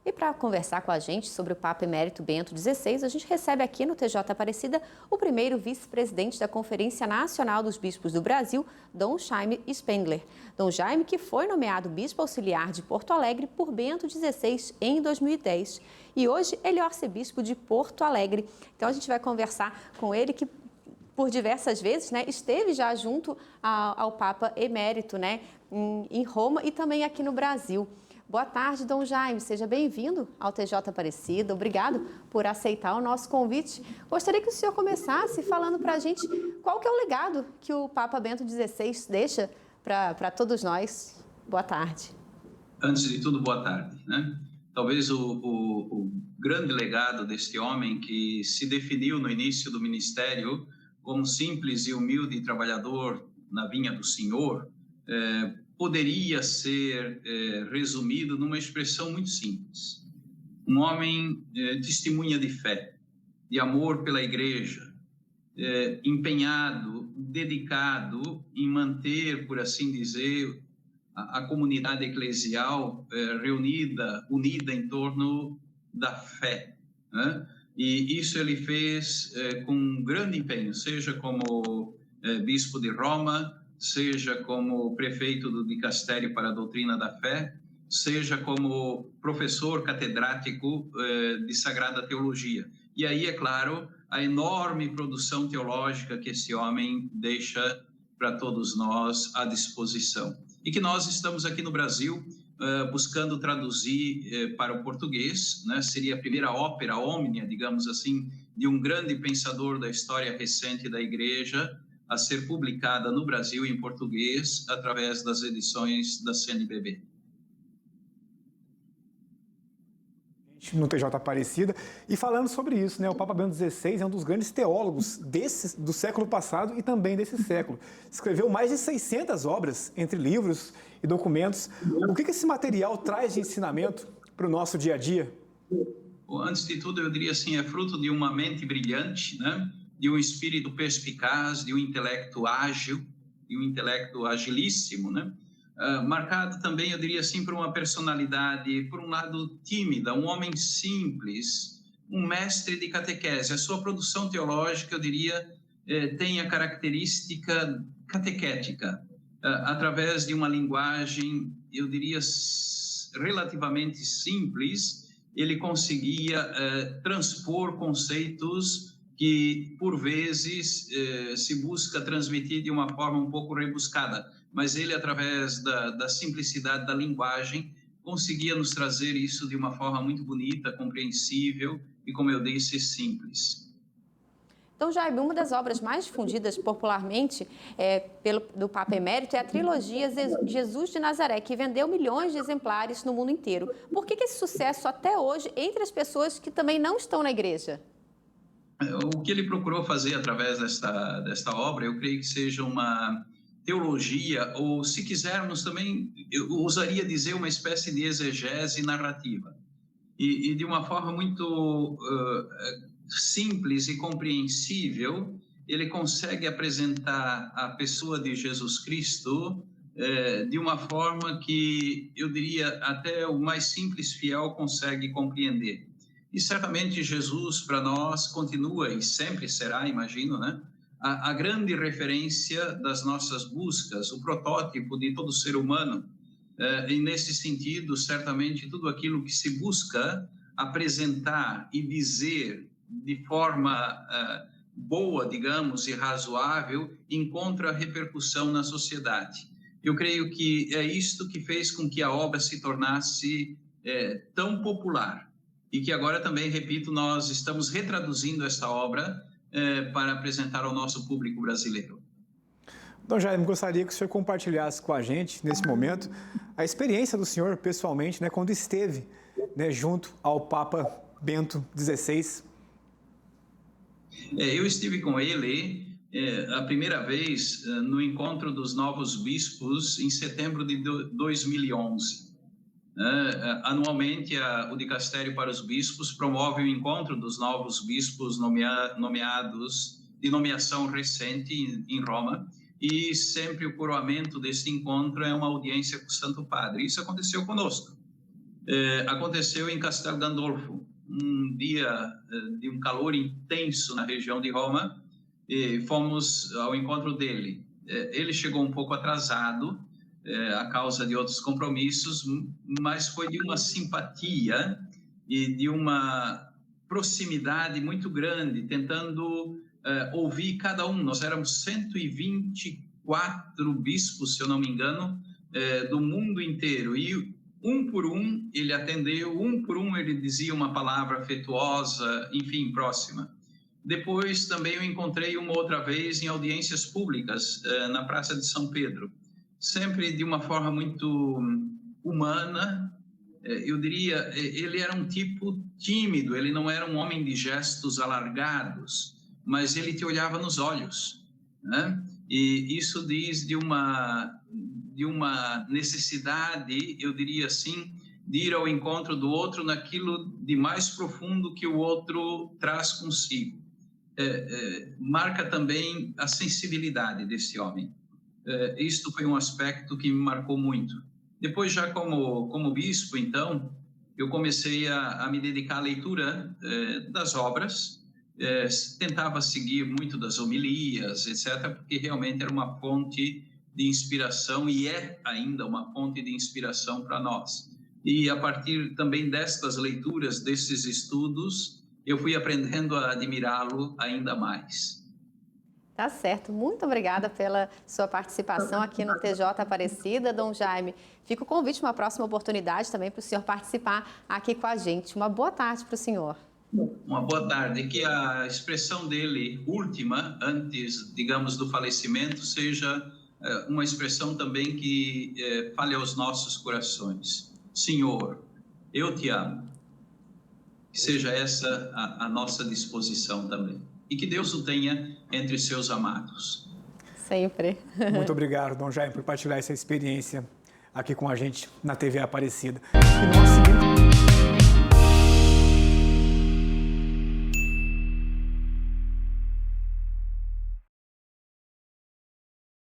E para conversar com a gente sobre o Papa Emérito Bento XVI, a gente recebe aqui no TJ Aparecida o primeiro vice-presidente da Conferência Nacional dos Bispos do Brasil, Dom Jaime Spengler. Dom Jaime, que foi nomeado bispo auxiliar de Porto Alegre por Bento XVI em 2010. E hoje ele é o arcebispo de Porto Alegre. Então a gente vai conversar com ele, que por diversas vezes, esteve já junto ao Papa Emérito, em Roma e também aqui no Brasil. Boa tarde, Dom Jaime. Seja bem-vindo ao TJ Aparecida. Obrigado por aceitar o nosso convite. Gostaria que o senhor começasse falando para a gente qual que é o legado que o Papa Bento XVI deixa para todos nós. Boa tarde. Antes de tudo, boa tarde. Talvez o grande legado deste homem que se definiu no início do ministério como simples e humilde trabalhador na vinha do Senhor, poderia ser resumido numa expressão muito simples. Um homem testemunha de fé, de amor pela igreja, empenhado, dedicado em manter, por assim dizer, a comunidade eclesial unida em torno da fé, E isso ele fez com grande empenho, seja como bispo de Roma, seja como prefeito do Dicastério para a Doutrina da Fé, seja como professor catedrático de Sagrada Teologia. E aí, é claro, a enorme produção teológica que esse homem deixa para todos nós à disposição. E que nós estamos aqui no Brasil buscando traduzir para o português, seria a primeira ópera omnia, digamos assim, de um grande pensador da história recente da Igreja, a ser publicada no Brasil em português através das edições da CNBB. No TJ Aparecida, e falando sobre isso, o Papa Bento XVI é um dos grandes teólogos do século passado e também desse século. Escreveu mais de 600 obras, entre livros e documentos. O que esse material traz de ensinamento para o nosso dia a dia? Antes de tudo, eu diria assim, é fruto de uma mente brilhante, de um espírito perspicaz, de um intelecto ágil, de um intelecto agilíssimo, marcado também, eu diria assim, por uma personalidade, por um lado tímida, um homem simples, um mestre de catequese. A sua produção teológica, eu diria, tem a característica catequética, através de uma linguagem, eu diria, relativamente simples, ele conseguia transpor conceitos que, por vezes, se busca transmitir de uma forma um pouco rebuscada, mas ele, através da simplicidade da linguagem, conseguia nos trazer isso de uma forma muito bonita, compreensível e, como eu disse, simples. Então, Jaime, uma das obras mais difundidas popularmente do Papa Emérito é a trilogia Jesus de Nazaré, que vendeu milhões de exemplares no mundo inteiro. Por que esse sucesso até hoje entre as pessoas que também não estão na igreja? O que ele procurou fazer através desta obra, eu creio que seja uma teologia, ou se quisermos também, eu usaria dizer uma espécie de exegese narrativa. E de uma forma muito simples e compreensível, ele consegue apresentar a pessoa de Jesus Cristo de uma forma que, eu diria, até o mais simples fiel consegue compreender. E certamente Jesus, para nós, continua e sempre será, imagino, a grande referência das nossas buscas, o protótipo de todo ser humano. E nesse sentido, certamente, tudo aquilo que se busca apresentar e dizer de forma boa, digamos, e razoável, encontra repercussão na sociedade. Eu creio que é isto que fez com que a obra se tornasse tão popular. E que agora também, repito, nós estamos retraduzindo esta obra para apresentar ao nosso público brasileiro. Dom Jaime, gostaria que o senhor compartilhasse com a gente, nesse momento, a experiência do senhor, pessoalmente, quando esteve junto ao Papa Bento XVI. Eu estive com ele a primeira vez no encontro dos novos bispos em setembro de 2011. Anualmente, o Dicastério para os Bispos promove o encontro dos novos bispos nomeados de nomeação recente em Roma, e sempre o coroamento desse encontro é uma audiência com o Santo Padre. Isso aconteceu conosco. aconteceu em Castel Gandolfo, um dia de um calor intenso na região de Roma, e fomos ao encontro dele. Ele chegou um pouco atrasado, a causa de outros compromissos, mas foi de uma simpatia e de uma proximidade muito grande, tentando ouvir cada um. Nós éramos 124 bispos, se eu não me engano, do mundo inteiro, e um por um ele atendeu, um por um ele dizia uma palavra afetuosa, enfim, próxima. Depois também eu encontrei uma outra vez em audiências públicas na Praça de São Pedro, sempre de uma forma muito humana. Eu diria, ele era um tipo tímido, ele não era um homem de gestos alargados, mas ele te olhava nos olhos, né? E isso diz de uma necessidade, eu diria assim, de ir ao encontro do outro naquilo de mais profundo que o outro traz consigo. Marca também a sensibilidade desse homem. Isto foi um aspecto que me marcou muito. Depois, já como bispo, então, eu comecei a me dedicar à leitura das obras, tentava seguir muito das homilias, etc., porque realmente era uma fonte de inspiração e é ainda uma fonte de inspiração para nós. E a partir também destas leituras, desses estudos, eu fui aprendendo a admirá-lo ainda mais. Tá certo. Muito obrigada pela sua participação aqui no TJ Aparecida, Dom Jaime. Fica o convite, uma próxima oportunidade também para o senhor participar aqui com a gente. Uma boa tarde para o senhor. Uma boa tarde. Que a expressão dele última, antes, digamos, do falecimento, seja uma expressão também que fale aos nossos corações. Senhor, eu te amo. Que seja essa a nossa disposição também. E que Deus o tenha entre seus amados. Sempre. Muito obrigado, Dom Jaime, por partilhar essa experiência aqui com a gente na TV Aparecida. E nós seguimos...